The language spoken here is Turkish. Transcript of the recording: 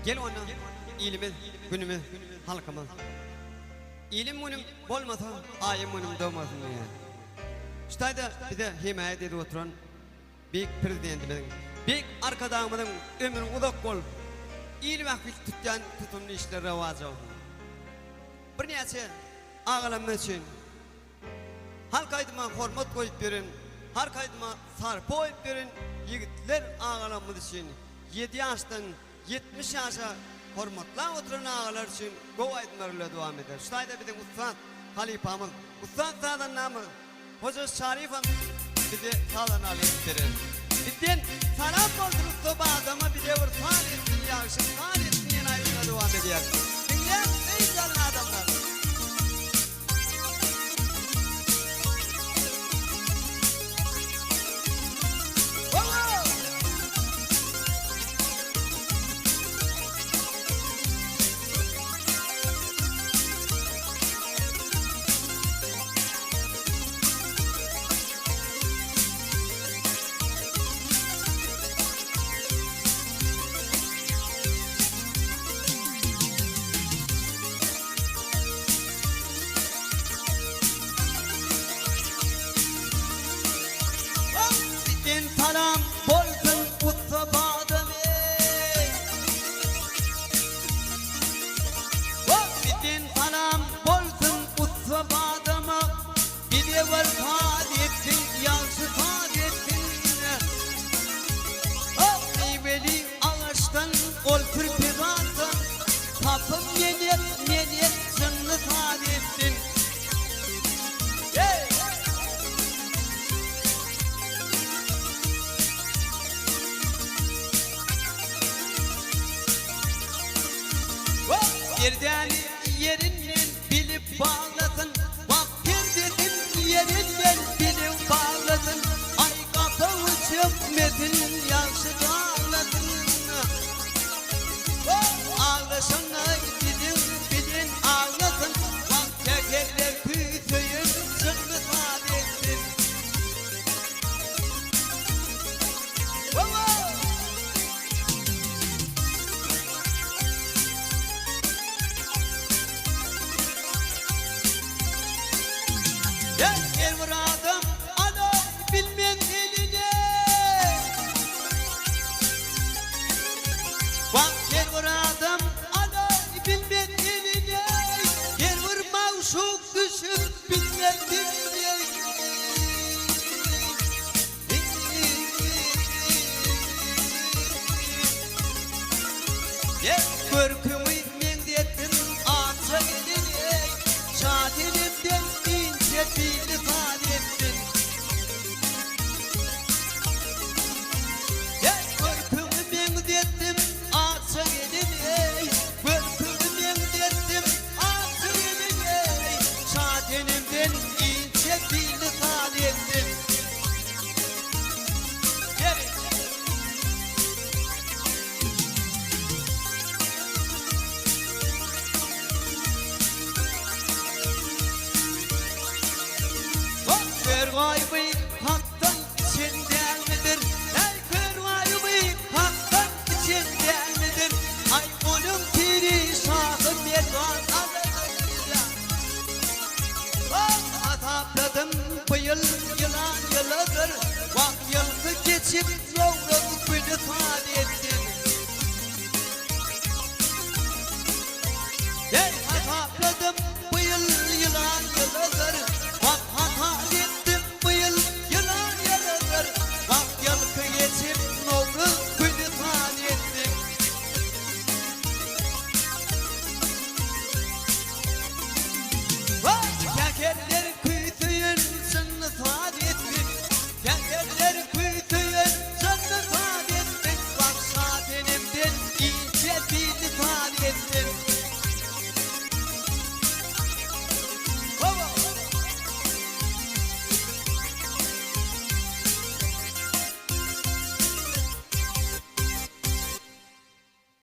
Gel ona ilimiz, günümüz, halkımız. İlim günüm bolmasa, ayım günüm doğmasın diye. Şutayda bize himayet edip oturan büyük prezidentimizin, büyük arkadaşımızın ömrün uzak bolup, il vakit tutgan tutumlu işler ravaja olsun. Bir neyse ağalarımız için her kaydıma hormat koyup verin, her kaydıma sarp koyup verin, yigitler ağalarımız için 7 yaştan 70 yaşa hormatla oturan ağalar için go aydınlarıyla devam eder. Şutayda bizim Ustad Halifamız, Ustad Sadan namı Hoca Şarif'ın bize sağdan alayım verir. Bizden salam bozduruz soba adama bize vur sağ etsin yağışın, sağ etsin yine ayrımına devam ediyor. Dinleyen ey canlı adamlar. Salam bolsun Ustad'ım Bizden salam bolsun Ustad'ım Bir de var saadettin, yaşı saadettin Meyveli ağaçtan ol kürpü batın Tapım yenir, canını saadettin Yerden yerinden bilip bağlasın Bak yerden yerinden bilip bağlasın Ay kapı uçup metin yaşı bağlasın Ağlasın ay bilin ağlasın Bak tekerler tüytüyün sırrı sadetsin Gel muradım alay bilmem eline Bak gel muradım alay bilmem eline Gel vurma uşuk düşüp bilmem diline Gel görkümü mendettin anca eline Şadilimden ince bildi